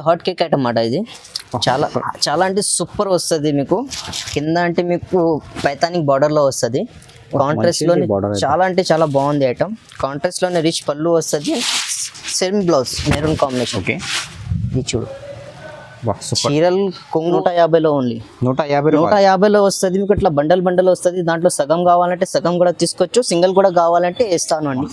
Hot cake item అన్నమాట ఇది. చాలా చాలా అంటే సూపర్ వస్తుంది మీకు. కింద అంటే మీకు పైతానిక్ బార్డర్ లో వస్తుంది. కాంట్రాస్ట్ లోనే చాలా అంటే చాలా బాగుంది ఐటమ్. కాంట్రాస్ట్ లోనే రిచ్ పళ్ళు వస్తుంది. Same blouse maroon combination. Okay, ఇది చూడు చీరల్ కొంగు 150లో ఓన్లీ 150లో వస్తుంది మీకు. ఇట్లా బండల్ బండల్ వస్తుంది. దాంట్లో సగం కావాలంటే సగం కూడా తీసుకోవచ్చు, సింగిల్ కూడా కావాలంటే ఇస్తాను అండి.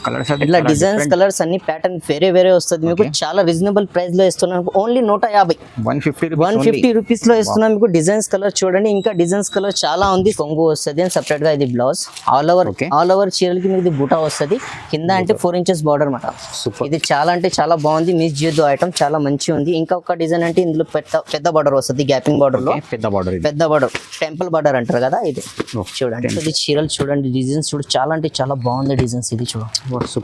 ఇట్లా డిజైన్స్ కలర్స్ అన్ని ప్యాటర్న్ వేరే వేరే వస్తుంది మీకు. చాలా రీజనబుల్ ప్రైస్ లో ఇస్తున్నాను. ఓన్లీ 150 రూపీస్ లో ఇస్తున్నాను మీకు. డిజైన్స్ కలర్ చూడండి, ఇంకా డిజైన్స్ కలర్ చాలా ఉంది. కొంగు వస్తుంది అండ్ సపరేట్ గా ఇది బ్లౌజ్. ఆల్ ఓవర్ చీరలకి మీకు ఇది బూటా వస్తుంది. కింద అంటే 4 inches బార్డర్ అనమాట. ఇది చాలా అంటే చాలా బాగుంది. మిస్ చేయొద్దు ఐటమ్, చాలా మంచి ఉంది. ఇంకా ఒక డిజైన్ అంటే ఇందులో పెద్ద బార్డర్ వస్తుంది. గ్యాపింగ్ బార్డర్ లో పెద్ద బార్డర్ టెంపుల్ బార్డర్ అంటారు కదా. ఇది చూడండి, ఇది చీరలు చూడండి, డిజైన్స్ చూడు, చాలా అంటే చాలా బాగుంది డిజైన్స్. ఇది చూడు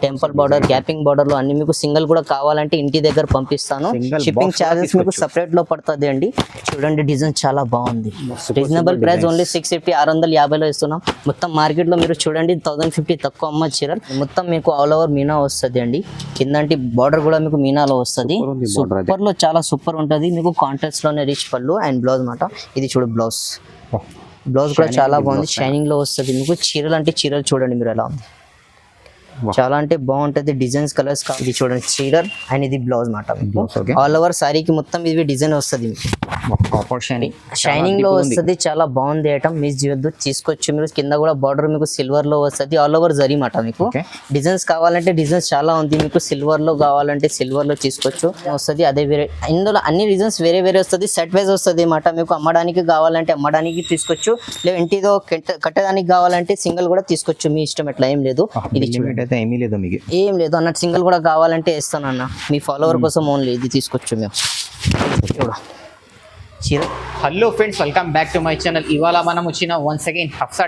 టెంపుల్ బార్డర్, గ్యాపింగ్ బార్డర్ లో అన్ని మీకు. సింగిల్ కూడా కావాలంటే ఇంటి దగ్గర పంపిస్తాను. షిప్పింగ్ చార్జెస్ మీకు సెపరేట్ లో పడుతుంది అండి. చూడండి డిజైన్ చాలా బాగుంది. రీజనబుల్ ప్రైస్ ఓన్లీ 650 650లో ఇస్తున్నాం. మొత్తం మార్కెట్ లో మీరు చూడండి 1050 తక్కువ అమ్మ చీరలు. మొత్తం మీకు ఆల్ ఓవర్ మీనా వస్తుంది అండి. కిందంటి బార్డర్ కూడా మీకు మీనాలో వస్తుంది. సూపర్ లో చాలా సూపర్ ఉంటుంది మీకు. కాంట్రాస్ట్ లోనే రిచ్ పళ్ళు అండ్ బ్లౌజ్ మాట. ఇది చూడు బ్లౌజ్ కూడా చాలా బాగుంది. షైనింగ్ లో వస్తుంది మీకు. చీరలు అంటే చీరలు చూడండి మీరు ఎలా ఉంది. చాలా అంటే బాగుంటది. డిజైన్స్ కలర్స్ ఇది చూడండి చీరల్ అండ్ ఇది బ్లౌజ్ మాట. ఆల్ ఓవర్ సారీకి మొత్తం ఇది డిజైన్ వస్తుంది మీకు. షైనింగ్ లో వస్తుంది. చాలా బాగుంది ఐటమ్, మిస్ చేయొద్దు. తీసుకోవచ్చు మీరు. కింద కూడా బార్డర్ మీకు సిల్వర్ లో వస్తుంది. ఆల్ ఓవర్ జరీ మాట మీకు. డిజైన్స్ కావాలంటే డిజైన్స్ చాలా ఉంది మీకు. సిల్వర్ లో కావాలంటే సిల్వర్ లో తీసుకోవచ్చు వస్తుంది. అదే వేరే ఇందులో అన్ని డిజైన్స్ వేరే వేరే వస్తుంది. సెట్ వైజ్ వస్తుంది మాట మీకు. అమ్మడానికి కావాలంటే అమ్మడానికి తీసుకోవచ్చు, లేదు ఇంటిదో కట్టడానికి కావాలంటే సింగిల్ కూడా తీసుకోవచ్చు. మీ ఇష్టం, ఎట్లా ఏం లేదు. ఇది ఏం లేదు అన్నట్టు. సింగిల్ కూడా కావాలంటే ఇస్తాను అన్న. మీ ఫాలోవర్ కోసం ఓన్లీ ఇది తీసుకోవచ్చు మేము. Hello friends, welcome back to my channel. ఇవాళ మనం వచ్చిన వన్స్ అగైన్ హఫ్సా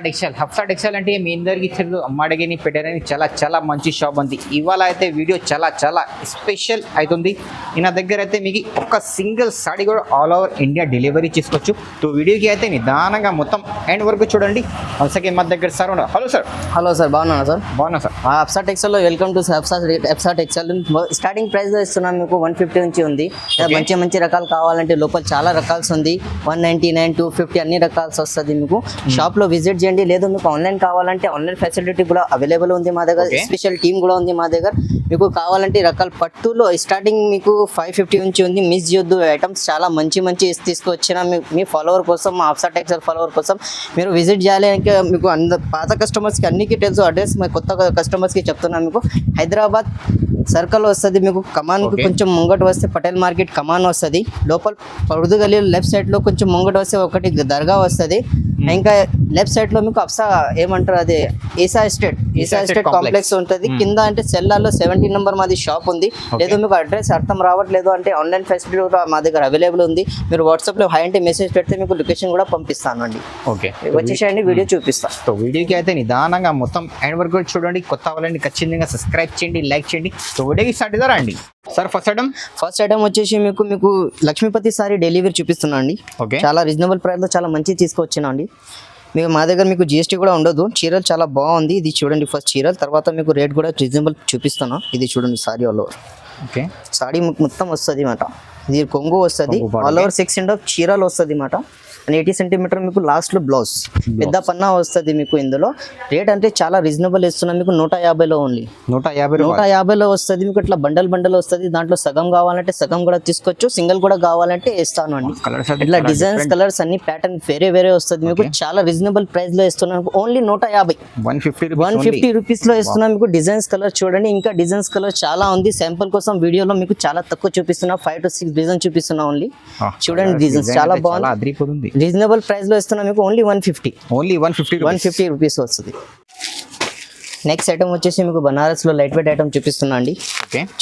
టెక్స్టైల్ అంటే మీ అందరికీ తెలుసు, అమ్మడిగిని పెట్టారని చాలా చాలా మంచి షాప్ ఉంది. ఇవాళ అయితే వీడియో చాలా చాలా స్పెషల్ అవుతుంది. నా దగ్గర అయితే మీకు ఒక సింగిల్ సారీ కూడా ఆల్ ఓవర్ ఇండియా డెలివరీ చేసుకోవచ్చు. తో వీడియోకి అయితే నిదానంగా మొత్తం ఎండ్ వరకు చూడండి. వన్స్ అగైన్ మా దగ్గర సార్ ఉన్నారు. హలో సార్ బాగున్నా సార్. హఫ్సా టెక్స్టైల్ లో welcome to Hafsa textile. Starting price లో ఇస్తున్నాను మీకు. 150 నుంచి ఉంది. మంచి మంచి రకాలు కావాలంటే లోపల చాలా రకాలు ఉంది. 199, 250 అన్ని రకాల్స్ వస్తుంది మీకు. షాప్ లో విజిట్ చేయండి. లేదు మీకు ఆన్లైన్ కావాలంటే ఆన్లైన్ ఫెసిలిటీ కూడా అవైలబుల్ ఉంది మా దగ్గర. స్పెషల్ టీమ్ కూడా ఉంది మా దగ్గర. మీకు కావాలంటే రకాల పట్టులో స్టార్టింగ్ మీకు 550 నుంచి ఉంది. మిస్ చేయొద్దు. ఐటమ్స్ చాలా మంచి మంచి తీసుకొచ్చిన మీ ఫాలోవర్ కోసం, మా హఫ్సా టెక్స్టైల్ ఫాలోవర్ కోసం మీరు విజిట్ చేయాలి. మీకు పాత కస్టమర్స్కి అన్నికి తెలుసు అడ్రస్. మా కొత్త కస్టమర్స్కి చెప్తున్నాను మీకు. హైదరాబాద్ సర్కిల్ వస్తుంది మీకు. కమాన్ కొంచెం ముంగట వస్తే పటేల్ మార్కెట్ కమాన్ వస్తుంది. లోపల ఉర్దూ గల్లీ లెఫ్ట్ సైడ్ లో కొంచెం ముంగట వస్తే ఒకటి దర్గా వస్తుంది. ఇంకా లెఫ్ట్ సైడ్ లో మీకు అఫ్సా ఏమంటారు అదే ఈసా ఎస్టేట్ కాంప్లెక్స్ ఉంటుంది. కింద అంటే సెల్లార్లో 17 నెంబర్ మాది షాప్ ఉంది. లేదు మీకు అడ్రస్ అర్థం రావట్లేదు అంటే ఆన్లైన్ ఫెసిలిటీ కూడా మా దగ్గర అవైలబుల్ ఉంది. మీరు వాట్సాప్ లో హై అంటే మెసేజ్ పెడితే మీకు లొకేషన్ కూడా పంపిస్తాను అండి. ఓకే, వచ్చేసేయండి, వీడియో చూపిస్తాను. సో వీడియోకి అయితే నిదానంగా మొత్తం ఎండ్ వరకు చూడండి. కొత్త వాళ్ళని ఖచ్చితంగా సబ్స్క్రైబ్ చేయండి, లైక్ చేయండి. సో వీడియోకి స్టార్ట్ చేద్దారా అండి. సార్ ఫస్ట్ ఐటమ్ వచ్చేసి మీకు లక్ష్మీపతి సారీ డెలివరీ చూపిస్తున్నా అండి. చాలా రీజనబుల్ ప్రైస్ లో చాలా మంచి తీసుకొచ్చినా అండి. మీకు మా దగ్గర మీకు జిఎస్టీ కూడా ఉండదు. చీరలు చాలా బాగుంది. ఇది చూడండి ఫస్ట్ చీరలు, తర్వాత మీకు రేట్ కూడా రీజనబుల్ చూపిస్తాను. ఇది చూడండి సారీ ఆల్ ఓవర్. సారీ మొత్తం వస్తుంది అన్నమాట. ఇది కొంగు వస్తుంది. ఆల్ ఓవర్ 6 ఇంచ్ చీరలు వస్తుంది అన్నమాట. 80 సెంటీమీటర్ మీకు లాస్ట్ లో బ్లౌజ్. పెద్ద పన్నా వస్తుంది మీకు. ఇందులో రేట్ అంటే చాలా రీజనబుల్ ఇస్తున్నాం మీకు. 150లో ఓన్లీ 150లో వస్తుంది మీకు. ఇట్లా బండల్ వస్తుంది. దాంట్లో సగం కావాలంటే సగం కూడా తీసుకోవచ్చు, సింగిల్ కూడా కావాలంటే ఇస్తాను అండి. ఇట్లా డిజైన్స్ కలర్స్ అన్ని ప్యాటర్న్ వేరే వేరే వస్తుంది మీకు. చాలా రీజనబుల్ ప్రైస్ లో ఇస్తున్నాను. ఓన్లీ 150 రూపీస్ లో ఇస్తున్నాం మీకు. డిజైన్స్ కలర్ చూడండి, ఇంకా డిజైన్స్ కలర్ చాలా ఉంది. శాంపుల్ కోసం వీడియోలో మీకు చాలా తక్కువ చూపిస్తున్నా. 5 to 6 డిజైన్ చూపిస్తున్నా ఓన్లీ. చూడండి డిజైన్స్ చాలా బాగుంది. రీజనబుల్ ప్రైస్ లో ఇస్తున్నా మీకు. ఓన్లీ 150 రూపీస్ వస్తుంది. నెక్స్ట్ ఐటమ్ వచ్చేసి మీకు బనారస్ లో లైట్ వెయిట్ ఐటమ్ చూపిస్తున్నా అండి.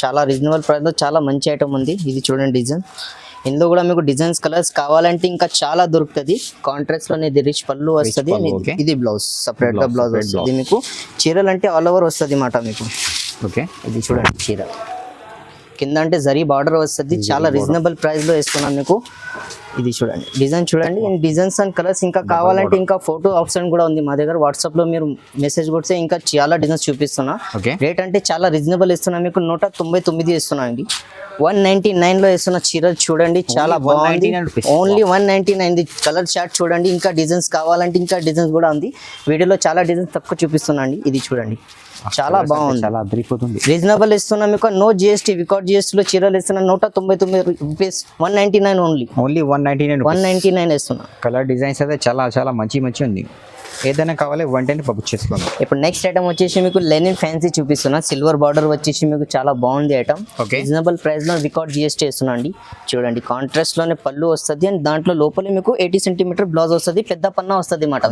చాలా రీజనబుల్ ప్రైస్ లో చాలా మంచి ఐటమ్ ఉంది. ఇది చూడండి డిజైన్. ఇందులో కూడా మీకు డిజైన్స్ కలర్స్ కావాలంటే ఇంకా చాలా దొరుకుతుంది. కాంట్రాస్ట్ లోనే ఇది రిచ్ పళ్ళు వస్తుంది. ఇది బ్లౌజ్ సపరేట్ గా బ్లౌజ్ వస్తుంది మీకు. చీరలు అంటే ఆల్ ఓవర్ వస్తుంది మాట మీకు. ఇది చూడండి చీర కింద అంటే జరీ బార్డర్ వస్తుంది. చాలా రీజనబుల్ ప్రైస్ లో ఇస్తున్నాను మీకు. ఇది చూడండి డిజైన్ చూడండి. డిజైన్స్ అండ్ కలర్స్ ఇంకా కావాలంటే ఇంకా ఫోటో ఆప్షన్ కూడా ఉంది మా దగ్గర. వాట్సాప్ లో మీరు మెసేజ్ కొడితే ఇంకా చాలా డిజైన్స్ చూపిస్తున్నా. రేట్ అంటే చాలా రీజనబుల్ ఇస్తున్నా మీకు. 199 ఇస్తున్నా అండి. 199 లో ఇస్తున్న చీరలు చూడండి చాలా బాగుంది. ఓన్లీ 199. కలర్ చార్ట్ చూడండి. ఇంకా డిజైన్స్ కావాలంటే ఇంకా డిజైన్స్ కూడా ఉంది. వీడియోలో చాలా డిజైన్స్ తక్కువ చూపిస్తున్నా అండి. ఇది చూడండి చాలా బాగుంది, చాలా అదిరిపోతుంది. రీజనబుల్ ఇస్తున్నా మీకు. నో జిఎస్టీ, వికౌట్ జిఎస్టీ లో చీరలు ఇస్తున్నా 199 రూపీస్. 199 ఓన్లీ 199 ఇస్తున్నా. కలర్ డిజైన్స్ అయితే చాలా చాలా మంచి ఉంది. ఏదైనా కావాలి వెంటనే పంపింగ్ చేసుకోండి. ఇప్పుడు నెక్స్ట్ ఐటమ్ వచ్చేసి మీకు లెనిన్ ఫ్యాన్సీ చూపిస్తున్నా. సిల్వర్ బార్డర్ వచ్చేసి మీకు చాలా బాగుంది ఐటమ్. రీజనబుల్ ప్రైస్ లో వికౌట్ జిఎస్టీ ఇస్తున్నా అండి. చూడండి కాంట్రాస్ట్ లోనే పళ్ళు వస్తుంది అండ్ దాంట్లో లోపల మీకు 80 సెంటీమీటర్ బ్లౌజ్ వస్తుంది. పెద్ద పన్నా వస్తుంది మాట.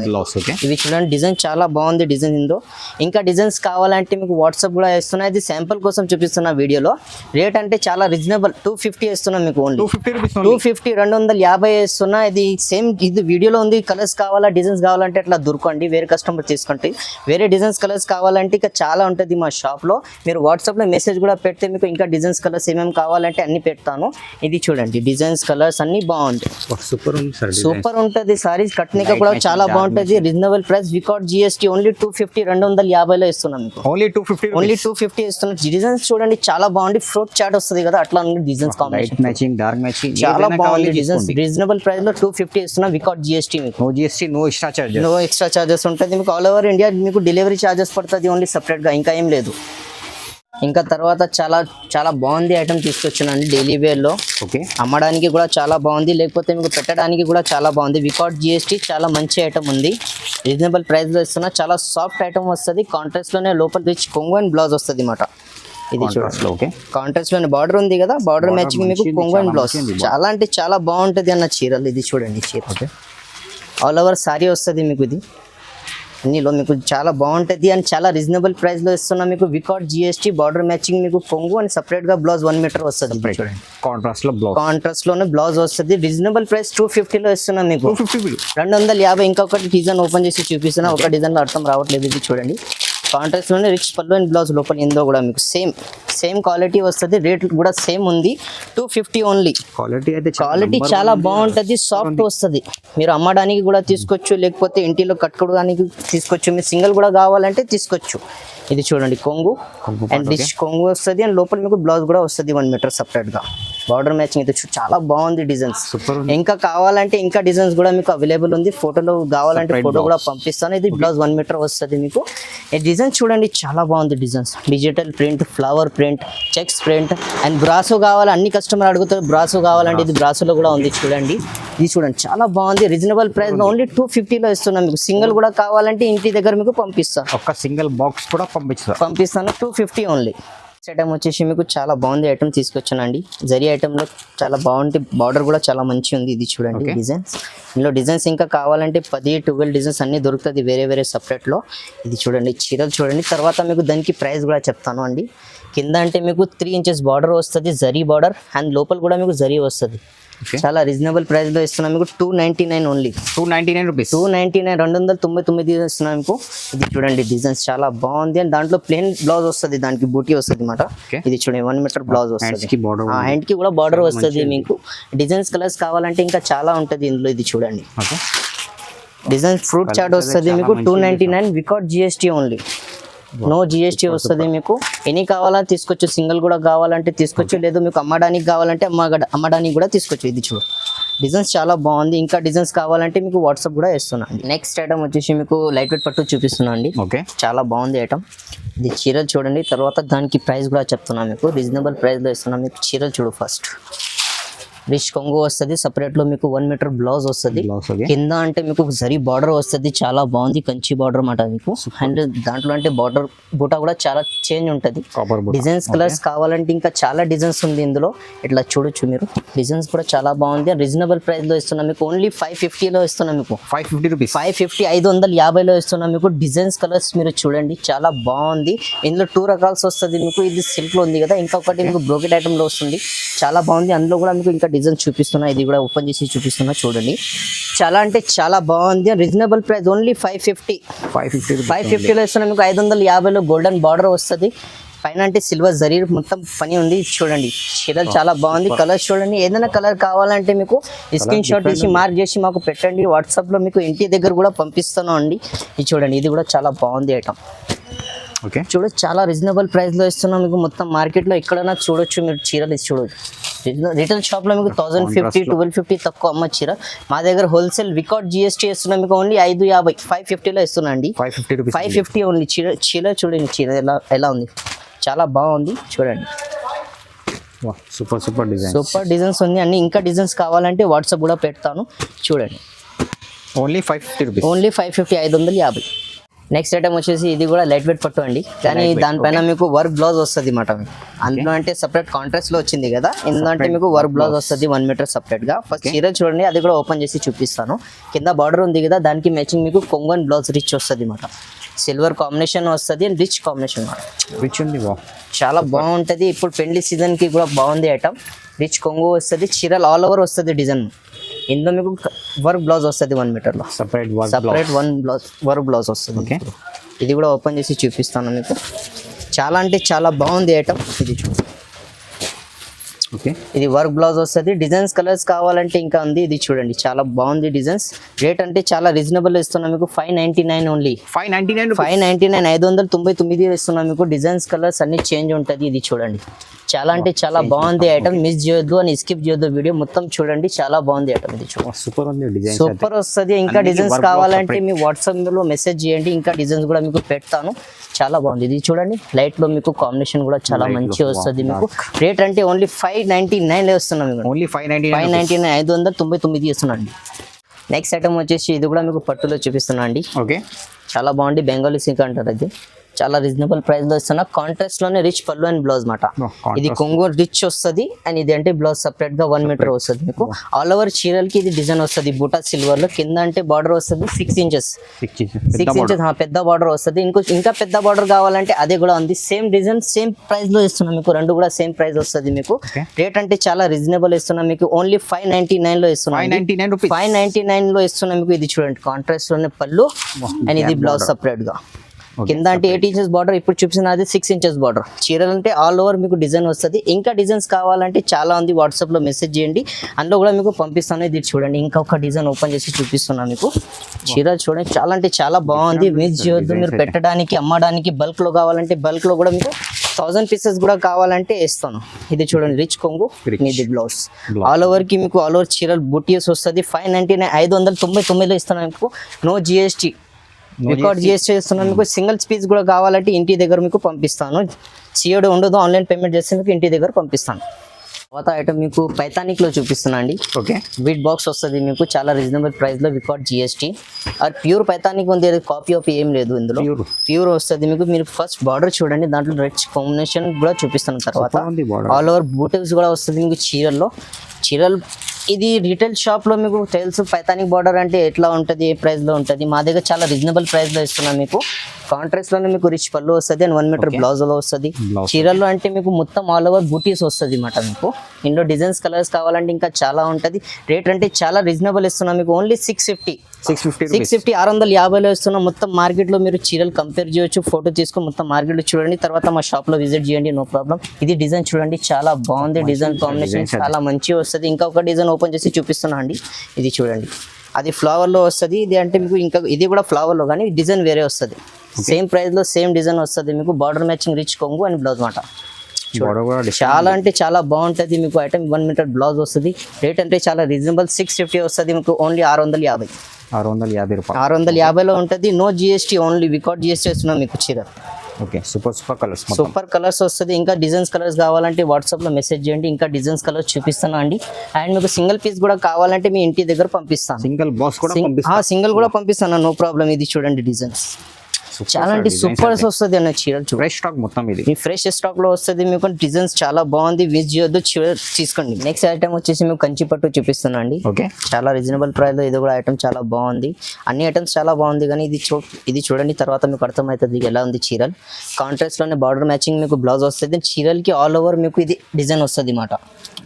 ఇవి చూడండి డిజైన్ చాలా బాగుంది. డిజైన్ ఇందో ఇంకా డిజైన్స్ కావాలంటే మీకు వాట్సాప్ కూడా ఇస్తున్నా. ఇది శాంపుల్ కోసం చూపిస్తున్నా వీడియోలో. రేట్ అంటే చాలా రీజనబుల్. 250 ఇస్తున్నా మీకు. ఓన్లీ 250 250 ఇస్తున్నా. ఇది సేమ్ ఇది వీడియోలో ఉంది. కలర్స్ కావాలా డిజైన్స్ కావాలంటే అట్లా దొరకండి. వేరే కస్టమర్ తీసుకుంటే వేరే డిజైన్స్ కలర్స్ కావాలంటే ఇక చాలా ఉంటుంది మా షాప్ లో. మీరు వాట్సాప్ లో మెసేజ్ కూడా పెడితే మీకు ఇంకా డిజైన్స్ కలర్స్ ఏమేమి కావాలంటే అన్ని పెడతాను. ఇది చూడండి డిజైన్స్ కలర్స్ అన్ని బాగుంటాయి. సూపర్ ఉంటుంది. సారీస్ కట్నిక కూడా చాలా బాగుంటుంది. Reasonable price without GST. Only 250 250 లో ఇస్తున్నాం మీకు. ఓన్లీ 250 ఇస్తున్నాం. డిజైన్స్ చూడండి చాలా బాగుంది. ఫ్రూట్ చాట్ వస్తుంది కదా అట్లా ఉంది designs combination. Matching dark matching చాలా బాగుంది డిజైన్స్. రీజనబుల్ ప్రైస్ లో 250 ఇస్తున్నా వికౌట్ జిఎస్టీ మీకు. No GST, no extra charges ఉంటుంది మీకు. ఆల్ ఓవర్ ఇండియా మీకు డెలివరీ చార్జెస్ పడుతుంది ఓన్లీ సపరేట్ గా, ఇంకా ఏం లేదు. ఇంకా తర్వాత చాలా చాలా బాగుంది ఐటమ్ తీసుకొచ్చానండి డైలీ వేర్ లో. అమ్మడానికి కూడా చాలా బాగుంది, లేకపోతే మీకు పెట్టడానికి కూడా చాలా బాగుంది. వికౌట్ జిఎస్టీ చాలా మంచి ఐటమ్ ఉంది. రీజనబుల్ ప్రైస్ లో ఇస్తున్నా. చాలా సాఫ్ట్ ఐటమ్ వస్తుంది. కాంట్రాస్ట్ లోనే లోపల రిచ్ కొంగు అండ్ బ్లౌజ్ వస్తుంది అన్నమాట. ఇది చూడండి కాంట్రాస్ట్ లోనే బార్డర్ ఉంది కదా, బార్డర్ మ్యాచింగ్ మీకు కొంగు అండ్ బ్లౌజ్. చాలా అంటే చాలా బాగుంటది అన్న చీరలు. ఇది చూడండి చీర ఆల్ ఓవర్ సారీ వస్తుంది మీకు. ఇది అన్నిలో మీకు చాలా బాగుంటుంది అండ్ చాలా రీజనబుల్ ప్రైస్ లో ఇస్తున్నా మీకు. వికౌట్ జిఎస్టీ బార్డర్ మ్యాచింగ్ మీకు కొంగు అండ్ సపరేట్ గా బ్లౌజ్ 1 మీటర్ వస్తుంది. కాంట్రాస్ట్ లోనే బ్లౌజ్ వస్తుంది. రీజనబుల్ ప్రైస్ 250 లో ఇస్తున్నా మీకు. 250. ఇంకొకటి డిజైన్ ఓపెన్ చేసి చూపిస్తున్నా. ఒక డిజైన్ లో అర్థం రావట్లేదు. ఇది చూడండి కాంట్రాస్ట్ లోనే రిచ్ పళ్ళు అండ్ బ్లౌజ్ లోపల ఇందో కూడా మీకు సేమ్ క్వాలిటీ వస్తుంది. రేట్ కూడా సేమ్ ఉంది. 250 ఓన్లీ. క్వాలిటీ చాలా బాగుంటుంది. సాఫ్ట్ వస్తుంది. మీరు అమ్మడానికి కూడా తీసుకోవచ్చు, లేకపోతే ఇంటిలో కట్టుకోవడానికి తీసుకోవచ్చు. మీరు సింగిల్ కూడా కావాలంటే తీసుకోవచ్చు. ఇది చూడండి కొంగు అండ్ రిచ్ కొంగు వస్తుంది అండ్ లోపల మీకు బ్లౌజ్ కూడా వస్తుంది 1 మీటర్ సపరేట్ గా. బార్డర్ మ్యాచింగ్ అయితే చాలా బాగుంది డిజైన్స్. ఇంకా కావాలంటే ఇంకా డిజైన్స్ కూడా మీకు అవైలబుల్ ఉంది. ఫోటోలో కావాలంటే ఫోటో కూడా పంపిస్తాను. ఇది బ్లౌజ్ 1 మీటర్ వస్తుంది మీకు. ఈ డిజైన్స్ చూడండి చాలా బాగుంది. Designs digital print, flower print, checks print and brasso కావాలి. అన్ని కస్టమర్ అడుగుతారు బ్రాసో కావాలంటే ఇది బ్రాసోలో కూడా ఉంది చూడండి. ఇది చూడంండి చాలా బాగుంది. రీజనబుల్ ప్రైస్ లో ఓన్లీ 250 లో ఇస్తున్నాం మీకు. సింగిల్ కూడా కావాలంటే ఇంటి దగ్గర మీకు పంపిస్తాను. ఒక సింగిల్ బాక్స్ కూడా పంపిస్తాను. 250 ఓన్లీ. ఐటమ్ వచ్చేసి మీకు చాలా బాగుంది ఐటమ్ తీసుకొచ్చానండి. జరీ ఐటమ్ లో చాలా బాగుంది. బార్డర్ కూడా చాలా మంచి ఉంది. ఇది చూడండి డిజైన్స్. ఇందులో డిజైన్స్ ఇంకా కావాలంటే 10-12 డిజైన్స్ అన్ని దొరుకుతుంది వేరే సెపరేట్ లో. ఇది చూడండి చీరలు చూడండి. తర్వాత మీకు దానికి ప్రైస్ కూడా చెప్తాను అండి. కింద అంటే మీకు 3 ఇంచెస్ బార్డర్ వస్తుంది, జరీ బార్డర్ అండ్ లోపల కూడా మీకు జరీ వస్తుంది. చాలా రీజనబుల్ ప్రైస్ లో ఇస్తున్నాం మీకు. 299 ఓన్లీ. 299 రూపీస్. 299 ఇస్తున్నాం మీకు. ఇది చూడండి డిజైన్స్ చాలా బాగుంది అండ్ దాంట్లో ప్లేన్ బ్లౌజ్ వస్తుంది, దానికి బూటీ వస్తుంది అన్నమాట. ఇది చూడండి 1 మీటర్ బ్లౌజ్ వస్తుంది. హ్యాండ్ కి కూడా బార్డర్ వస్తుంది మీకు. డిజైన్స్ కలర్స్ కావాలంటే ఇంకా చాలా ఉంటుంది ఇందులో. ఇది చూడండి డిజైన్స్ ఫ్రూట్ చాట్ వస్తుంది మీకు. 299 వికౌట్ జిఎస్టీ ఓన్లీ. నో జిఎస్టీ వస్తుంది మీకు. ఎన్ని కావాలని తీసుకోవచ్చు. సింగిల్ కూడా కావాలంటే తీసుకోవచ్చు, లేదు మీకు అమ్మడానికి కావాలంటే అమ్మడానికి కూడా తీసుకోవచ్చు. ఇది చూడు డిజైన్స్ చాలా బాగుంది. ఇంకా డిజైన్స్ కావాలంటే మీకు వాట్సాప్ కూడా ఇస్తున్నాను. నెక్స్ట్ ఐటమ్ వచ్చేసి మీకు లైట్ వెయిట్ పట్టు చూపిస్తున్నా అండి. చాలా బాగుంది ఐటమ్. ఇది చీరలు చూడండి. తర్వాత దానికి ప్రైస్ కూడా చెప్తున్నాను మీకు. రీజనబుల్ ప్రైస్ లో ఇస్తున్నాను మీకు. చీరలు చూడు ఫస్ట్. రిచ్ కొంగు వస్తుంది సపరేట్ లో మీకు. 1 మీటర్ బ్లౌజ్ వస్తుంది. కింద అంటే మీకు జరీ బార్డర్ వస్తుంది. చాలా బాగుంది. కంచి బార్డర్ అన్నమాట మీకు. అండ్ దాంట్లో అంటే బార్డర్ బూటా కూడా చాలా చేంజ్ ఉంటుంది. డిజైన్స్ కలర్స్ కావాలంటే ఇంకా చాలా డిజైన్స్ ఉంది ఇందులో. ఇట్లా చూడొచ్చు మీరు. డిజైన్స్ కూడా చాలా బాగుంది. రీజనబుల్ ప్రైస్ లో ఇస్తున్నాం మీకు. ఓన్లీ 550 లో ఇస్తున్నాం మీకు. 550 రూపీస్. 550 లో ఇస్తున్నాం మీకు. డిజైన్స్ కలర్స్ మీరు చూడండి చాలా బాగుంది. ఇందులో 2 రకాల్స్ వస్తుంది మీకు. ఇది సిల్క్ లో ఉంది కదా, ఇంకొకటి మీకు బ్రోకెట్ ఐటమ్ లో వస్తుంది. చాలా బాగుంది. అందులో కూడా మీకు ఇంకా డిజైన్ చూపిస్తున్నా. ఇది కూడా ఓపెన్ చేసి చూపిస్తున్నా చూడండి. చాలా అంటే చాలా బాగుంది. రీజనబుల్ ప్రైస్ ఓన్లీ 550 లో ఇస్తున్నా మీకు. 550 లో గోల్డెన్ బార్డర్ వస్తుంది. పైన అంటే సిల్వర్ జరీ మొత్తం పని ఉంది చూడండి. చీరలు చాలా బాగుంది. కలర్స్ చూడండి, ఏదైనా కలర్ కావాలంటే మీకు స్క్రీన్ షాట్ తీసి మార్క్ చేసి మాకు పెట్టండి. వాట్సాప్లో మీకు ఇంటి దగ్గర కూడా పంపిస్తాను అండి. ఇది చూడండి, ఇది కూడా చాలా బాగుంది ఐటమ్. ఓకే, చూడొచ్చు చాలా రీజనబుల్ ప్రైస్లో ఇస్తున్నాం మీకు. మొత్తం మార్కెట్లో ఎక్కడైనా చూడొచ్చు మీరు చీరలు. ఇది చూడొచ్చు, రిటైల్ షాప్లో మీకు 1050 1250 తక్కువ అమ్మ చీర. మా దగ్గర హోల్సేల్ వికౌట్ GST ఇస్తున్నాం మీకు ఓన్లీ 550 550లో ఇస్తున్నా అండి. 550 రూపీస్ 550 ఓన్లీ. చీర చూడండి, చీర ఎలా ఉంది, చాలా బాగుంది చూడండి. సూపర్ డిజైన్, సూపర్ డిజైన్స్ ఉంది అన్ని. ఇంకా డిజైన్స్ కావాలంటే వాట్సాప్ కూడా పెడతాను చూడండి. Only 550 rupees, only 550 550. Next item వచ్చేసి ఇది కూడా లైట్ వెయిట్ పట్టు అండి, కానీ దానిపైన మీకు వర్క్ బ్లౌజ్ వస్తుంది అన్నమాట. అందులో అంటే సపరేట్ కాంట్రాస్ట్ లో వచ్చింది కదా, ఎందుకంటే మీకు వర్క్ బ్లౌజ్ వస్తుంది 1 మీటర్ సపరేట్ గా. ఫస్ట్ చీర చూడండి, అది కూడా ఓపెన్ చేసి చూపిస్తాను. కింద బార్డర్ ఉంది కదా, దానికి మ్యాచింగ్ మీకు కొంగన్ బ్లౌజ్ రిచ్ వస్తుంది అన్నమాట. సిల్వర్ కాంబినేషన్ వస్తుంది అండ్ రిచ్ కాంబినేషన్ రిచ్ ఉంది, చాలా బాగుంటుంది. ఇప్పుడు పెళ్లి సీజన్ కి కూడా బాగుంది ఐటమ్. రిచ్ కొంగు వస్తుంది, చీరలు ఆల్ ఓవర్ వస్తుంది డిజైన్. ఇందులో మీకు వర్క్ బ్లౌజ్ వస్తుంది 1 మీటర్లో సపరేట్ వర్క్ బ్లౌజ్ వస్తుంది. ఇది కూడా ఓపెన్ చేసి చూపిస్తాను మీకు. చాలా అంటే చాలా బాగుంది ఐటమ్. ఇది చూడండి, ఓకే, ఇది వర్క్ బ్లౌజ్ వస్తుంది. డిజైన్స్ కలర్స్ కావాలంటే ఇంకా ఉంది. ఇది చూడండి, చాలా బాగుంది డిజైన్స్. రేట్ అంటే చాలా రీజనబుల్ ఇస్తున్నాం మీకు. 599 ఓన్లీ. 599 599 ఇస్తున్నాం మీకు. డిజైన్స్ కలర్స్ అన్ని చేంజ్ ఉంటుంది. ఇది చూడండి, చాలా అంటే చాలా బాగుంది ఐటమ్. మిస్ చేయొద్దు అని స్కిప్ చేయొద్దు, వీడియో మొత్తం చూడండి. చాలా బాగుంది ఐటమ్. ఇది చూడండి, సూపర్ ఉంది డిజైన్, సూపర్ వస్తుంది. ఇంకా డిజైన్స్ కావాలంటే మీ వాట్సాప్ లో మెసేజ్ చేయండి, ఇంకా డిజైన్స్ కూడా మీకు పెడతాను. చాలా బాగుంది. ఇది చూడండి, లైట్ లో మీకు కాంబినేషన్ కూడా చాలా మంచి వస్తుంది మీకు. రేట్ అంటే ఓన్లీ 599 ఇస్తున్నాం మీకు. ఓన్లీ 599 599 ఇస్తున్నాండి. నెక్స్ట్ ఐటమ్ వచ్చేసి ఇది కూడా మీకు పట్టులో చూపిస్తున్నా అండి. ఓకే, చాలా బాగుంది. బెంగాలీ సిల్క్ అంటారు. అది చాలా రీజనబుల్ ప్రైస్ లో ఇస్తున్నా. కాంట్రాస్ట్ లోనే రిచ్ పళ్ళు అండ్ బ్లౌజ్ మాట. ఇది కొంగు రిచ్ వస్తుంది అండ్ ఇది అంటే బ్లౌజ్ సపరేట్ గా 1 మీటర్ వస్తుంది మీకు. ఆల్ ఓవర్ చీరలకి ఇది డిజైన్ వస్తుంది బూటా సిల్వర్ లో. కింద అంటే బార్డర్ వస్తుంది 6 ఇంచెస్ పెద్ద బార్డర్ వస్తుంది. ఇంకా పెద్ద బార్డర్ కావాలంటే అదే కూడా ఉంది. సేమ్ డిజైన్ సేమ్ ప్రైస్ లో ఇస్తున్నాం మీకు. రెండు కూడా సేమ్ ప్రైస్ వస్తుంది మీకు. రేట్ అంటే చాలా రీజనబుల్ ఇస్తున్నాం మీకు. ఓన్లీ 599 లో ఇస్తున్నాం. 599 లో ఇస్తున్నాం మీకు. ఇది చూడండి, కాంట్రాస్ట్ లోనే పళ్ళు అండ్ ఇది బ్లౌజ్ సపరేట్ గా. కింద అంటే 8 ఇంచెస్ బార్డర్, ఇప్పుడు చూపిస్తున్నది 6 ఇంచెస్ బార్డర్. చీరలు అంటే ఆల్ ఓవర్ మీకు డిజైన్ వస్తుంది. ఇంకా డిజైన్స్ కావాలంటే చాలా ఉంది, వాట్సాప్ లో మెసేజ్ చేయండి, అందులో కూడా మీకు పంపిస్తాను. ఇది చూడండి, ఇంకొక డిజైన్ ఓపెన్ చేసి చూపిస్తున్నాను మీకు. చీర చూడండి, చాలా అంటే చాలా బాగుంది. మిస్ చేయొద్దు. మీరు పెట్టడానికి అమ్మడానికి బల్క్ లో కావాలంటే బల్క్ లో కూడా మీకు 1000 పీసెస్ కూడా కావాలంటే ఇస్తాను. ఇది చూడండి, రిచ్ కొంగు, ఇది బ్లౌజ్. ఆల్ ఓవర్ కి మీకు ఆల్ ఓవర్ చీరలు బూటీస్ వస్తుంది. 599 599 ఇస్తాను మీకు. నో GST రికార్డ్ చేస్తున్నాను మీకు. సింగిల్ పీస్ కూడా కావాలంటే ఇంటి దగ్గర మీకు పంపిస్తాను. COD ఉండదు, ఆన్లైన్ పేమెంట్ చేస్తే మీకు ఇంటి దగ్గర పంపిస్తాను. తర్వాత ఐటమ్ మీకు పైతానిక్ లో చూపిస్తున్నా అండి. ఓకే, వీట్ బాక్స్ వస్తుంది మీకు. చాలా రీజనబుల్ ప్రైస్ లో వికౌట్ GST. అది ప్యూర్ పైతానిక్ ఉంది, కాపీ ఏం లేదు ఇందులో. ప్యూర్ వస్తుంది మీకు. మీరు ఫస్ట్ బార్డర్ చూడండి, దాంట్లో రిచ్ కాంబినేషన్ కూడా చూపిస్తాను. తర్వాత ఆల్ ఓవర్ బూటిల్స్ కూడా వస్తుంది మీకు చీరల్లో. చీరలు ఇది రీటైల్ షాప్ లో మీకు తెలుసు పైతానిక్ బార్డర్ అంటే ఎట్లా ఉంటుంది, ఏ ప్రైస్ లో ఉంటుంది. మా దగ్గర చాలా రీజనబుల్ ప్రైస్ లో ఇస్తున్నాం మీకు. కాంట్రాస్ట్ లోనే మీకు రిచ్ పళ్ళు వస్తుంది అండ్ 1 మీటర్ బ్లౌజ్ లో వస్తుంది. చీరల్లో అంటే మీకు మొత్తం ఆల్ ఓవర్ బూటీస్ వస్తుంది అన్నమాట మీకు. ఇందులో డిజైన్స్ కలర్స్ కావాలంటే ఇంకా చాలా ఉంటుంది. రేట్ అంటే చాలా రీజనబుల్ ఇస్తున్నాం మీకు. ఓన్లీ 650 650 ఇస్తున్నాం. మొత్తం మార్కెట్ లో మీరు చీరలు కంపేర్ చేయొచ్చు, ఫోటో తీసుకొని మొత్తం మార్కెట్ లో చూడండి, తర్వాత మా షాప్ లో విజిట్ చేయండి, నో ప్రాబ్లం. ఇది డిజైన్ చూడండి, చాలా బాగుంది. డిజైన్ కాంబినేషన్ చాలా మంచి వస్తుంది. ఇంకొక డిజైన్ ఓపెన్ చేసి చూపిస్తున్నా అండి. ఇది చూడండి, అది ఫ్లవర్ లో వస్తుంది. ఇది అంటే మీకు ఇంకా ఇది కూడా ఫ్లవర్ లో, కానీ డిజైన్ వేరే వస్తుంది. సేమ్ ప్రైస్ లో సేమ్ డిజైన్ వస్తుంది మీకు. బార్డర్ మ్యాచింగ్ రిచ్ కొంగు అండ్ బ్లౌజ్ మాట. చాలా అంటే చాలా బాగుంటుంది మీకు. ఐటమ్ 1 మీటర్ బ్లౌజ్ వస్తుంది. రేట్ అంటే చాలా రీజనబుల్. 650 వస్తుంది మీకు. ఓన్లీ 650 రూపాయలు. 650లో ఉంటుంది. నో GST, ఓన్లీ వికౌట్ GST ఇస్తున్నాం మీకు చీర. Okay, super colours, super colours వస్తుంది. ఇంకా డిజైన్స్ కలర్స్ కావాలంటే వాట్సాప్ లో మెసేజ్ చేయండి, ఇంకా డిజైన్స్ కలర్స్ చూపిస్తాను అండి. అండ్ మీకు సింగిల్ పీస్ కూడా కావాలంటే మీ ఇంటి దగ్గర పంపిస్తాను. సింగిల్ బాక్స్ కూడా సింగిల్ కూడా పంపిస్తాను, నో ప్రాబ్లం. ఇది చూడండి డిజైన్స్ చాలా అంటే సూపర్ వస్తుంది అన్న చీరలు. ఫ్రెష్ స్టాక్ మొత్తం ఇది. మీ ఫ్రెష్ స్టాక్ లో వస్తుంది మీకు. డిజైన్స్ చాలా బాగుంది, మిస్ చేయొద్దు, తీసుకోండి. నెక్స్ట్ ఐటమ్ వచ్చేసి మీకు కంచి పట్టు చూపిస్తున్నా అండి. ఓకే, చాలా రీజనబుల్ ప్రైస్ లో ఇది కూడా ఐటమ్ చాలా బాగుంది. అన్ని ఐటమ్స్ చాలా బాగుంది, కానీ ఇది చూడండి, తర్వాత మీకు అర్థమవుతుంది ఎలా ఉంది. చీరలు కాంట్రాస్ట్ లోనే బార్డర్ మ్యాచింగ్ మీకు బ్లౌజ్ వస్తుంది. చీరలకి ఆల్ ఓవర్ మీకు ఇది డిజైన్ వస్తుంది అన్నమాట.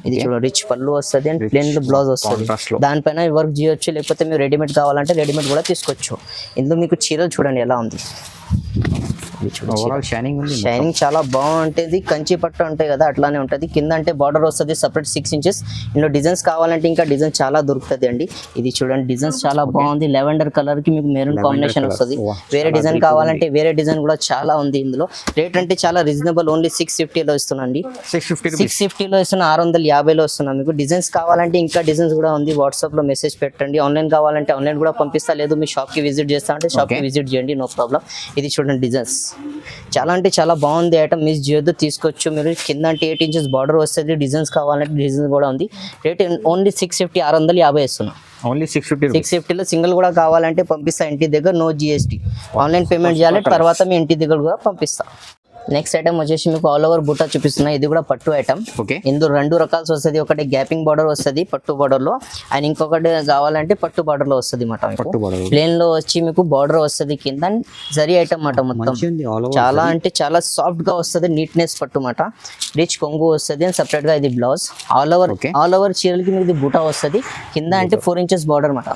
ఇది చూడండి, రిచ్ పళ్ళు వస్తుంది అండ్ ప్లెయిన్ బ్లౌజ్ వస్తుంది. దానిపైన వర్క్ చేయొచ్చు, లేకపోతే మీరు రెడీమేడ్ కావాలంటే రెడీమేడ్ కూడా తీసుకోవచ్చు. ఇందులో మీకు చీరలు చూడండి ఎలా ఉంది. ఓవరాల్ షైనింగ్ ఉంది. షైనింగ్ చాలా బాగుంటుంది. కంచి పట్టు ఉంటాయి కదా అట్లానే ఉంటుంది. కింద అంటే బార్డర్ వస్తుంది సపరేట్ 6 ఇంచెస్. ఇందులో డిజైన్స్ కావాలంటే ఇంకా డిజైన్ చాలా దొరుకుతుంది అండి. ఇది చూడండి డిజైన్స్ చాలా బాగుంది. లెవెండర్ కలర్ కి మీకు మెరూన్ కాంబినేషన్ వస్తుంది. వేరే డిజైన్ కావాలంటే వేరే డిజైన్ కూడా చాలా ఉంది ఇందులో. రేట్ అంటే చాలా రీజనబుల్, ఓన్లీ 650 లో ఇస్తున్నాండి. 650 లో ఇస్తున్నా, 650 లో ఇస్తున్నా మీకు. డిజైన్స్ కావాలంటే ఇంకా డిజైన్స్ కూడా ఉంది. వాట్సాప్ లో మెసేజ్ పెట్టండి. ఆన్లైన్ కావాలంటే ఆన్లైన్ కూడా పంపిస్తా, లేదు మీ షాప్ కి విజిట్ చేస్తా అంటే షాప్ కి విజిట్ చేయండి, నో ప్రాబ్లం. ఇది చూడండి డిజైన్స్ చాలా అంటే చాలా బాగుంది. ఐటమ్ మిస్ చేయొద్దు, తీసుకోవచ్చు మీరు. కింద అంటే 8 ఇంచెస్ బార్డర్ వస్తుంది. డిజైన్స్ కావాలంటే డిజైన్స్ కూడా ఉంది. రేట్ ఓన్లీ 650, 650 ఇస్తున్నా. ఓన్లీ 650 లో సింగిల్ కూడా కావాలంటే పంపిస్తా ఇంటి దగ్గర, నో జిఎస్టీ. ఆన్లైన్ పేమెంట్ చేయాలి, తర్వాత మీ ఇంటి దగ్గర కూడా పంపిస్తా. నెక్స్ట్ ఐటమ్ వచ్చేసి మీకు ఆల్ ఓవర్ బుట్ట చూపిస్తున్నా. ఇది కూడా పట్టు ఐటమ్. ఓకే, ఇందులో 2 రకాలు వస్తుంది. ఒకటి గ్యాపింగ్ బార్డర్ వస్తుంది పట్టు బార్డర్ లో, అండ్ ఇంకొకటి కావాలంటే పట్టు బార్డర్ లో వస్తుంది మాట. ప్లేన్ లో వచ్చి మీకు బార్డర్ వస్తుంది కింద. జరీ ఐటమ్ మాట మొత్తం. చాలా అంటే చాలా సాఫ్ట్ గా వస్తుంది. నీట్నెస్ పట్టు మాట. రిచ్ కొంగు వస్తుంది అండ్ సపరేట్ గా ఇది బ్లౌజ్. ఆల్ ఓవర్ చీరలకి మీకు ఇది బుట్ట వస్తుంది. కింద అంటే 4 ఇంచెస్ బార్డర్ మాట.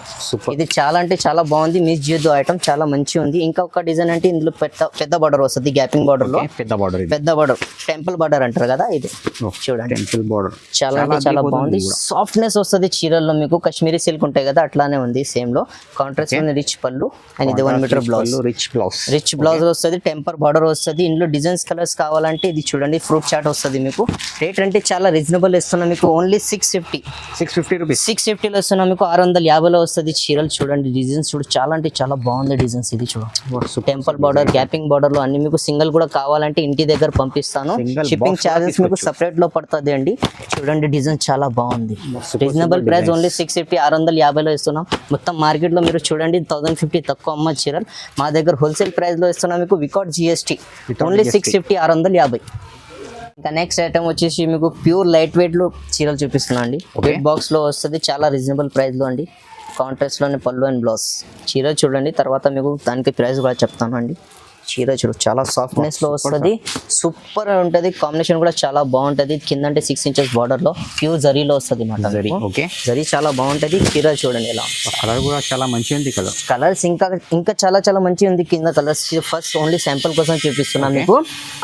ఇది చాలా అంటే చాలా బాగుంది. మిస్ చేయొద్దు ఐటమ్, చాలా మంచిగా ఉంది. ఇంకొక డిజైన్ అంటే ఇందులో పెద్ద బార్డర్ వస్తుంది గ్యాపింగ్ బార్డర్ లో. పెద్ద బార్డర్ టెంపుల్ బార్డర్ అంటారు కదా, ఇది చూడండి. టెంపుల్ బార్డర్ చాలా అంటే చాలా బాగుంది. సాఫ్ట్నెస్ వస్తుంది చీరల్లో మీకు. కాశ్మీరీ సిల్క్ ఉంటాయి కదా అట్లానే ఉంది సేమ్ లో. కాంట్రాస్ట్ రిచ్ పళ్ళు అండ్ ఇది 1 మీటర్ బ్లౌజ్. రిచ్ బ్లౌజ్ వస్తుంది. టెంపర్ బార్డర్ వస్తుంది. ఇందులో డిజైన్స్ కలర్స్ కావాలంటే ఇది చూడండి ఫ్రూట్ చాట్ వస్తుంది మీకు. రేట్ అంటే చాలా రీజనబుల్ ఇస్తున్నా మీకు. Only 650 rupees. 650 లో ఇస్తున్నా మీకు. 650 లో వస్తుంది చీరలు. చూడండి డిజైన్స్ చూడు, చాలా అంటే చాలా బాగుంది డిజైన్స్. ఇది చూడండి టెంపుల్ బార్డర్, గ్యాపింగ్ బార్డర్ లో అన్ని మీకు. సింగిల్ కూడా కావాలంటే ఇంటి దగ్గర పంపిస్తాను. షిప్పింగ్ ఛార్జెస్ మీకు సపరేట్ లో పడుతుంది అండి. చూడండి డిజైన్ చాలా బాగుంది. రీజనబుల్ ప్రైస్ ఓన్లీ 650, 650 లో ఇస్తున్నాం. మొత్తం మార్కెట్ లో మీరు చూడండి 1050 తక్కువ అమ్మ చీరలు. మా దగ్గర హోల్సేల్ ప్రైస్ లో ఇస్తున్నాం మీకు వికౌట్ జిఎస్టీ. ఓన్లీ 650, 650. ఇంకా నెక్స్ట్ ఐటమ్ వచ్చేసి మీకు ప్యూర్ లైట్ వెయిట్ లో చీరలు చూపిస్తున్నా అండి. వెయిట్ బాక్స్ లో వస్తుంది. చాలా రీజనబుల్ ప్రైస్ లో అండి. కాంట్రాస్ట్ లోనే పళ్ళు అండ్ బ్లౌజ్. చీర చూడండి, తర్వాత మీకు దానికి ప్రైస్ కూడా చెప్తాను అండి. చీర చూడు చాలా సాఫ్ట్నెస్ లో వస్తుంది. సూపర్ ఉంటుంది. కాంబినేషన్ కూడా చాలా బాగుంటది. కింద అంటే 6 ఇంచెస్ బార్డర్ లో ప్యూర్ జరీలో వస్తుంది మాట. జరీ చాలా బాగుంటది. చీర చూడండి ఎలా కలర్ కూడా చాలా మంచిగా ఉంది. కలర్స్ ఇంకా చాలా చాలా మంచిగా ఉంది. కింద కలర్స్ ఫస్ట్ ఓన్లీ శాంపుల్ కోసం చూపిస్తున్నాను మీకు.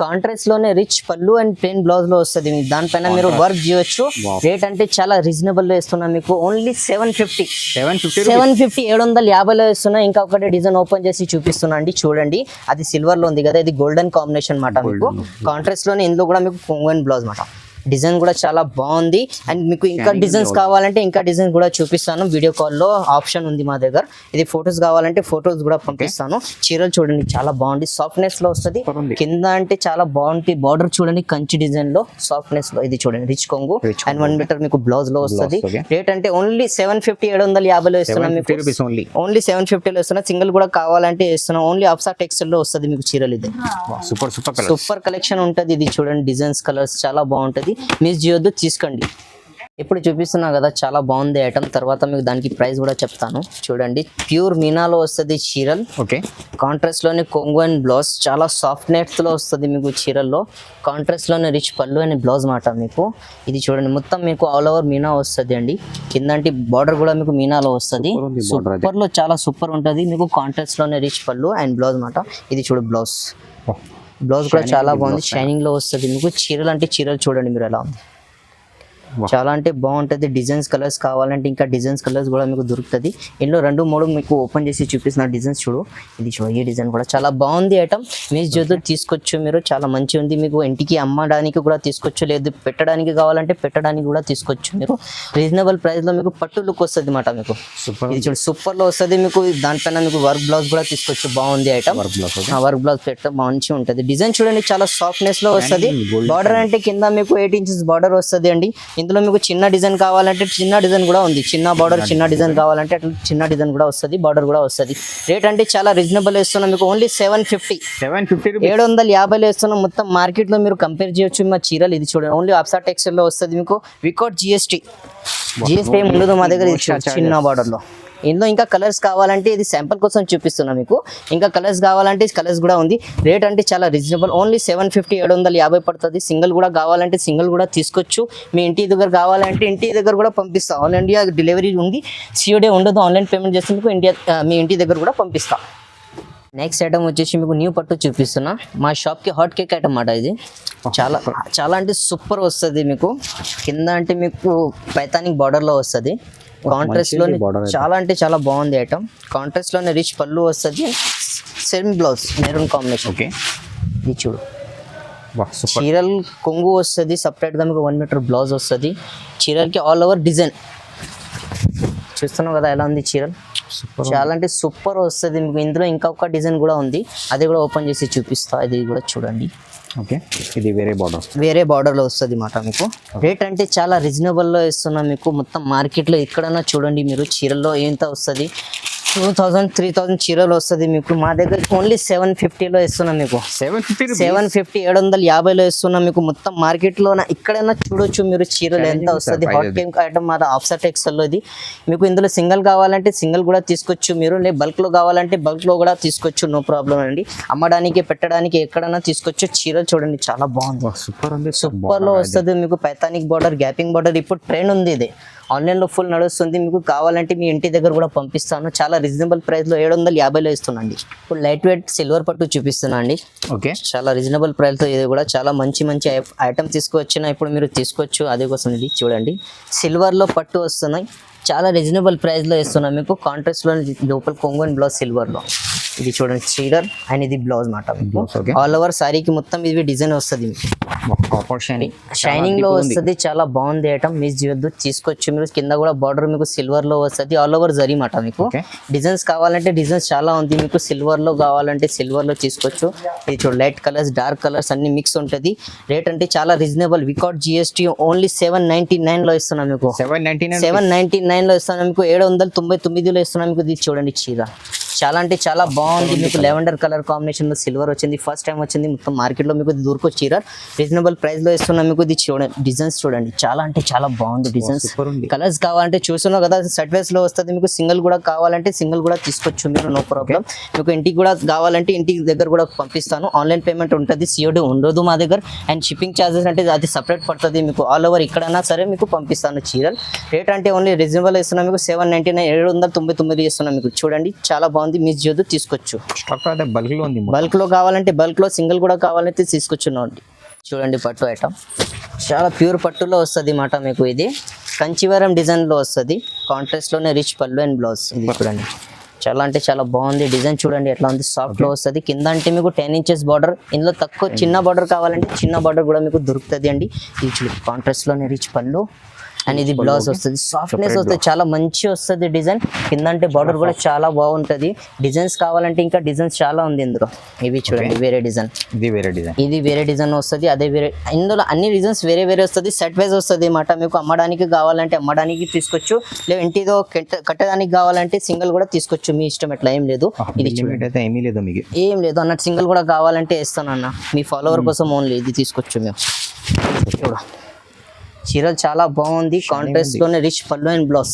కాంట్రాస్ట్ లోనే రిచ్ పళ్ళు అండ్ ప్లెయిన్ బ్లౌజ్ లో వస్తుంది. దానిపైన మీరు వర్క్ చేయొచ్చు. రేట్ అంటే చాలా రీజనబుల్ లో ఇస్తున్నా మీకు. ఓన్లీ 750, 750 లో ఇస్తున్నా. ఇంకా ఒకటి డిజైన్ ఓపెన్ చేసి చూపిస్తున్నా అండి. చూడండి అది సిల్వర్ లో ఉంది కదా, ఇది గోల్డెన్ కాంబినేషన్ మాట మీకు. కాంట్రాస్ట్ లోనే ఇందులో కూడా మీకు కొంగు బ్లౌజ్ మాట. డిజైన్ కూడా చాలా బాగుంది. అండ్ మీకు ఇంకా డిజైన్స్ కావాలంటే ఇంకా డిజైన్ కూడా చూపిస్తాను. వీడియో కాల్లో ఆప్షన్ ఉంది మా దగ్గర. ఇది ఫొటోస్ కావాలంటే ఫొటోస్ కూడా పంపిస్తాను. చీరలు చూడండి చాలా బాగుంది. సాఫ్ట్నెస్ లో వస్తుంది. కింద అంటే చాలా బాగుంది. బార్డర్ చూడండి కంచి డిజైన్ లో సాఫ్ట్నెస్ లో. ఇది చూడండి రిచ్ కొంగు అండ్ 1 మీటర్ మీకు బ్లౌజ్ లో వస్తుంది. రేట్ అంటే ఓన్లీ 750, 750 లో ఇస్తున్నాం మీకు. ఓన్లీ 750 లో ఇస్తున్నా. సింగిల్ కూడా కావాలంటే ఇస్తున్నాం. ఓన్లీ అప్సా టెక్స్టైల్ లో వస్తుంది మీకు చీరలు. ఇది సూపర్ కలెక్షన్ ఉంటుంది. ఇది చూడండి డిజైన్స్ కలర్స్ చాలా బాగుంటది. మిస్ చేయొద్దు, తీసుకోండి. ఇప్పుడు చూపిస్తున్నా కదా చాలా బాగుంది ఐటమ్. తర్వాత మీకు దానికి ప్రైస్ కూడా చెప్తాను. చూడండి ప్యూర్ మీనాలో వస్తుంది చీరల్. ఓకే, కాంట్రాస్ట్ లోనే కొంగు అండ్ బ్లౌజ్. చాలా సాఫ్ట్నెస్ లో వస్తుంది మీకు చీరల్లో. కాంట్రాస్ట్ లోనే రిచ్ పళ్ళు అండ్ బ్లౌజ్ మాట మీకు. ఇది చూడండి మొత్తం మీకు ఆల్ ఓవర్ మీనా వస్తుంది అండి. కిందంటి బార్డర్ కూడా మీకు మీనాలో వస్తుంది. సూపర్ లో చాలా సూపర్ ఉంటుంది మీకు. కాంట్రాస్ట్ లోనే రిచ్ పళ్ళు అండ్ బ్లౌజ్ మాట. ఇది చూడు బ్లౌజ్ కూడా చాలా బాగుంది. షైనింగ్ లో వస్తుంది మీకు. చీరలు అంటే చీరలు చూడండి మీరు ఎలా ఉంది. చాలా అంటే బాగుంటుంది. డిజైన్స్ కలర్స్ కావాలంటే ఇంకా డిజైన్స్ కలర్స్ కూడా మీకు దొరుకుతుంది. ఇందులో 2, 3 మీకు ఓపెన్ చేసి చూపిస్తున్న డిజైన్స్ చూడు. ఇది చూడు, ఈ డిజైన్ కూడా చాలా బాగుంది ఐటమ్. మిస్ చేయొద్దు, తీసుకోవచ్చు మీరు. చాలా మంచిగా ఉంది. మీకు ఇంటికి అమ్మడానికి కూడా తీసుకోవచ్చు, లేదు పెట్టడానికి కావాలంటే పెట్టడానికి కూడా తీసుకోవచ్చు మీరు. రీజనబుల్ ప్రైస్ లో మీకు పట్టు లుక్ వస్తుంది మాట మీకు. ఇది చూడు సూపర్ లో వస్తుంది మీకు. దానిపైన మీకు వర్క్ బ్లౌజ్ కూడా తీసుకోవచ్చు. బాగుంది ఐటమ్. వర్క్ బ్లౌజ్ పెట్ట మంచిగా ఉంటుంది. డిజైన్ చూడండి చాలా సాఫ్ట్నెస్ లో వస్తుంది. బార్డర్ అంటే కింద మీకు 8 ఇంచెస్ బార్డర్ వస్తుంది అండి. ఇందులో మీకు చిన్న డిజైన్ కావాలంటే చిన్న డిజైన్ కూడా ఉంది. చిన్న బార్డర్ చిన్న డిజైన్ కావాలంటే అట్లా చిన్న డిజైన్ కూడా వస్తుంది. బార్డర్ కూడా వస్తుంది. రేట్ అంటే చాలా రీజనబుల్ ఇస్తున్నాం మీకు. ఓన్లీ 750, 750 ఇస్తున్నాం. మొత్తం మార్కెట్ లో మీరు కంపేర్ చేయొచ్చు మా చీరలు. ఇది చూడండి ఓన్లీ అప్సా టెక్స్టైల్ లో వస్తుంది మీకు వికౌట్ జిఎస్టీ. ఉండదు మా దగ్గర. చిన్న బార్డర్ లో. ఇందులో ఇంకా కలర్స్ కావాలంటే ఇది శాంపుల్ కోసం చూపిస్తున్నా మీకు. ఇంకా కలర్స్ కావాలంటే కలర్స్ కూడా ఉంది. రేట్ అంటే చాలా రీజనబుల్. ఓన్లీ 750, 750 పడుతుంది. సింగిల్ కూడా కావాలంటే సింగిల్ కూడా తీసుకోవచ్చు. మీ ఇంటి దగ్గర కావాలంటే ఇంటి దగ్గర కూడా పంపిస్తా. ఆల్ ఇండియా డెలివరీ ఉంది. సిఓడి ఉండదు. ఆన్లైన్ పేమెంట్ చేస్తే మీకు మీ ఇంటి దగ్గర కూడా పంపిస్తా. నెక్స్ట్ ఐటమ్ వచ్చేసి మీకు న్యూ పట్టు చూపిస్తున్నా. మా షాప్కి హాట్ కేక్ ఐటమ్ అన్నమాట ఇది. చాలా చాలా అంటే సూపర్ వస్తుంది మీకు. కింద అంటే మీకు పైతానిక్ బార్డర్లో వస్తుంది. కాంట్రాస్ట్లోనే చాలా అంటే చాలా బాగుంది ఐటమ్. కాంట్రాస్ట్లోనే రిచ్ పళ్ళు వస్తుంది. Same blouse maroon combination. Okay, ఇది చూడు. చీరల్ కొంగు వస్తుంది సపరేట్గా మీకు 1 మీటర్ బ్లౌజ్ వస్తుంది. చీరలకి ఆల్ ఓవర్ డిజైన్ చూస్తున్నావు కదా ఎలా ఉంది చీరల్. చాలా అంటే సూపర్ వస్తుంది మీకు. ఇందులో ఇంకా ఒక డిజైన్ కూడా ఉంది, అది కూడా ఓపెన్ చేసి చూపిస్తా. ఇది కూడా చూడండి. ఓకే, ఇది వేరే బార్డర్లో వస్తుంది అన్నమాట మీకు. రేట్ అంటే చాలా రీజనబుల్లో ఇస్తున్నాం మీకు. మొత్తం మార్కెట్లో ఎక్కడన్నా చూడండి మీరు చీరల్లో ఎంత వస్తుంది. 2000 3000 చీరలు వస్తుంది మీకు. మా దగ్గర ఓన్లీ 750లో ఇస్తున్నాం మీకు. 750 750లో ఇస్తున్నాం మీకు. మొత్తం మార్కెట్లో ఎక్కడైనా చూడొచ్చు మీరు చీరలు ఎంత వస్తుంది. హాట్ కేక్ ఐటమ్ మాది ఆఫ్సెట్ ఎక్సెల్లో ఇది మీకు. ఇందులో సింగిల్ కావాలంటే సింగిల్ కూడా తీసుకోవచ్చు మీరు, లేదు బల్క్లో కావాలంటే బల్క్లో కూడా తీసుకోవచ్చు. నో ప్రాబ్లం అండి. అమ్మడానికి పెట్టడానికి ఎక్కడైనా తీసుకోవచ్చు. చీరలు చూడండి చాలా బాగుంది. సూపర్లో వస్తుంది మీకు. పైతానిక్ బార్డర్, గ్యాపింగ్ బార్డర్ ఇప్పుడు ట్రెండ్ ఉంది. ఇది ఆన్లైన్లో ఫుల్ నడుస్తుంది మీకు. కావాలంటే మీ ఇంటి దగ్గర కూడా పంపిస్తాను. చాలా రీజనబుల్ ప్రైస్లో 750లో ఇస్తున్నాండి. ఇప్పుడు లైట్ వెయిట్ సిల్వర్ పట్టు చూపిస్తున్నా అండి. ఓకే, చాలా రీజనబుల్ ప్రైస్తో ఇది కూడా చాలా మంచి మంచి ఐటమ్ తీసుకువచ్చిన ఇప్పుడు మీరు తీసుకోవచ్చు. అదే కోసం ఇది చూడండి. సిల్వర్లో పట్టు వస్తున్నాయి. చాలా రీజనబుల్ ప్రైస్లో ఇస్తున్నాం మీకు. కాంట్రాస్ట్లో లోపల కొంగు అండ్ బ్లౌజ్ సిల్వర్లో. ఇది చూడండి చీరల్ అండ్ ఇది బ్లౌజ్ మాట. ఆల్ ఓవర్ సారీకి మొత్తం ఇది డిజైన్ వస్తుంది మీకు. షైనింగ్ లో వస్తుంది. చాలా బాగుంది ఐటమ్. మిస్ చేయొద్దు, తీసుకోవచ్చు మీరు. కింద కూడా బార్డర్ మీకు సిల్వర్ లో వస్తుంది. ఆల్ ఓవర్ జరీ మాట మీకు. డిజైన్స్ కావాలంటే డిజైన్స్ చాలా ఉంది మీకు. సిల్వర్ లో కావాలంటే సిల్వర్ లో తీసుకోవచ్చు. ఇది చూడండి లైట్ కలర్స్ డార్క్ కలర్స్ అన్ని మిక్స్ ఉంటుంది. రేట్ అంటే చాలా రీజనబుల్. వికౌట్ జిఎస్టీ ఓన్లీ 799లో ఇస్తున్నాం మీకు. 799లో ఇస్తున్నాం మీకు. 799లో ఇస్తున్నాం మీకు. ఇది చూడండి చీర చాలా అంటే చాలా బాగుంది మీకు. లెవెండర్ కలర్ కాంబినేషన్ లో సిల్వర్ వచ్చింది. ఫస్ట్ టైం వచ్చింది మొత్తం మార్కెట్ లో మీకు. దూరకు చీర రీజనబుల్ ప్రైస్ లో ఇస్తున్నాం మీకు. ఇది చూడండి డిజైన్స్ చూడండి చాలా అంటే చాలా బాగుంది డిజైన్స్. కలర్స్ కావాలంటే చూస్తున్నావు కదా సెట్ వైస్ లో వస్తుంది మీకు. సింగిల్ కూడా కావాలంటే సింగిల్ కూడా తీసుకోవచ్చు మీరు. No problem. మీకు ఇంటికి కూడా కావాలంటే ఇంటికి దగ్గర కూడా పంపిస్తాను. ఆన్లైన్ పేమెంట్ ఉంటుంది, సిఓడి ఉండదు మా దగ్గర. అండ్ షిప్పింగ్ ఛార్జెస్ అంటే అది సపరేట్ పడుతుంది మీకు. ఆల్ ఓవర్ ఎక్కడైనా సరే మీకు పంపిస్తాను చీరలు. రేట్ అంటే ఓన్లీ రీజనబుల్ ఇస్తున్నాం మీకు. 799 799 ఇస్తున్నాం మీకు. చూడండి చాలా బాగుంది. మిస్ చేయొద్దు, తీసుకోవచ్చు. బల్క్ లో కావాలంటే బల్క్ లో, సింగిల్ కూడా కావాలంటే తీసుకొచ్చున్నాండి. చూడండి పట్టు ఐటమ్ చాలా ప్యూర్ పట్టులో వస్తుంది మాట మీకు. ఇది కంచివరం డిజైన్ లో వస్తుంది. కాంట్రాస్ట్ లోనే రిచ్ పళ్ళు అండ్ బ్లౌజ్. ఇది చూడండి చాలా అంటే చాలా బాగుంది. డిజైన్ చూడండి ఎట్లా ఉంది. సాఫ్ట్ లో వస్తుంది. కింద అంటే మీకు 10 ఇంచెస్ బార్డర్. ఇందులో తక్కువ చిన్న బార్డర్ కావాలంటే చిన్న బార్డర్ కూడా మీకు దొరుకుతుంది అండి. ఇది చూడండి కాంట్రాస్ట్ లోనే రిచ్ పళ్ళు అండ్ ఇది బ్లౌజ్ వస్తుంది. సాఫ్ట్నెస్ వస్తుంది. చాలా మంచి వస్తుంది డిజైన్. కింద అంటే బార్డర్ కూడా చాలా బాగుంటుంది. డిజైన్స్ కావాలంటే ఇంకా డిజైన్స్ చాలా ఉంది ఇందులో. ఇవి చూడండి వేరే డిజైన్. ఇది వేరే డిజైన్ వస్తుంది. అదే వేరే. ఇందులో అన్ని డిజైన్స్ వేరే వేరే వస్తుంది. సెట్ వైజ్ వస్తుంది అన్నమాట మీకు. అమ్మడానికి కావాలంటే అమ్మడానికి తీసుకోవచ్చు, లేదు ఇంటిదో కట్టడానికి కావాలంటే సింగిల్ కూడా తీసుకోవచ్చు. మీ ఇష్టం, ఎట్లా ఏం లేదు. ఇది ఏం లేదు అన్నట్టు. సింగిల్ కూడా కావాలంటే ఇస్తాను అన్న. మీ ఫాలోవర్ కోసం ఓన్లీ ఇది తీసుకోవచ్చు మేము. చూడ చీరలు చాలా బాగుంది. కాంట్రాస్ట్ లోనే రిచ్ పళ్ళు అండ్ బ్లౌజ్.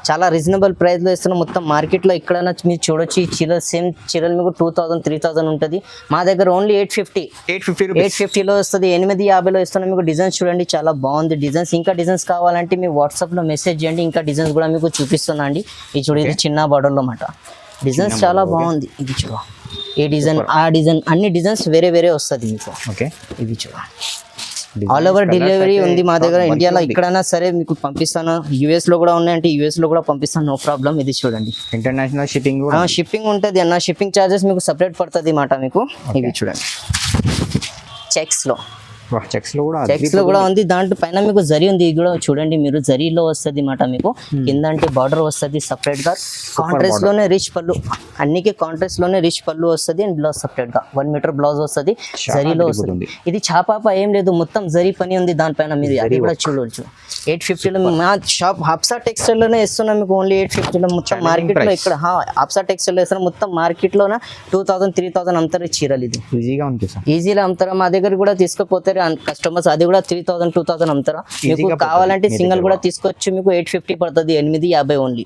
చాలా రీజనబుల్ ప్రైస్ లో ఇస్తున్నాం. మొత్తం మార్కెట్ లో ఎక్కడైనా మీరు చూడొచ్చు. ఈ చీరలు సేమ్ చీరలు మీకు 2000 3000 ఉంటుంది. మా దగ్గర ఓన్లీ 850లో వస్తుంది. 850లో ఇస్తున్నాం మీకు. డిజైన్స్ చూడండి చాలా బాగుంది డిజైన్స్. ఇంకా డిజైన్స్ కావాలంటే మీ వాట్సాప్ లో మెసేజ్ చేయండి. ఇంకా డిజైన్స్ కూడా మీకు చూపిస్తున్నా అండి. ఇది చూడండి ఇది చిన్న బార్డర్ లో మాట. డిజైన్స్ చాలా బాగుంది. ఇది చూడ ఏ డిజైన్ ఆ డిజైన్ అన్ని డిజైన్స్ వేరే వేరే వస్తుంది మీకు. ఇది చూడ ఆల్ ఓవర్ డెలివరీ ఉంది మా దగ్గర. ఇండియాలో ఎక్కడైనా సరే మీకు పంపిస్తాను. యూఎస్ లో కూడా ఉన్నాయంటే యూఎస్ లో కూడా పంపిస్తాను. No problem. ఇది చూడండి ఇంటర్నేషనల్ షిప్పింగ్ ఉంటుంది అన్న. షిప్పింగ్ ఛార్జెస్ మీకు సపరేట్ పడుతుంది మాట మీకు. ఇవి చూడండి చెక్స్ లో కూడా ఉంది. దాంట్లో పైన మీకు జరీ ఉంది. ఇది కూడా చూడండి మీరు. జరీలో వస్తుంది మాట మీకు. కింద అంటే బార్డర్ వస్తుంది సపరేట్ గా. కాంట్రాస్ట్ లోనే రిచ్ పళ్ళు. అన్నికి కాంట్రాస్ట్ లోనే రిచ్ పళ్ళు వస్తుంది అండ్ బ్లౌజ్ సపరేట్ గా 1 మీటర్ బ్లౌజ్ వస్తుంది. జరీలో వస్తుంది. ఇది చాపాప ఏం లేదు, మొత్తం జరీ పని ఉంది దానిపైన. మీరు అది కూడా చూడవచ్చు. 850లో మా షాప్ హాప్సా టెక్స్టైల్ లోనే ఇస్తున్నాం మీకు. ఓన్లీ 850లో మొత్తం మార్కెట్ లో. ఇక్కడ హాప్సా టెక్స్టైల్ లో ఇస్తున్నాం. మొత్తం మార్కెట్ లోన 2000 3000 అమ్ముతారు చీరలు. ఇది ఈజీగా అమ్ముతారా. మా దగ్గర కూడా తీసుకుపోతారు కస్టమర్స్. అది కూడా 3000 2000 అమ్ముతారా. మీకు కావాలంటే సింగిల్ కూడా తీసుకోవచ్చు. మీకు 850 పడుతుంది. 850 ఓన్లీ.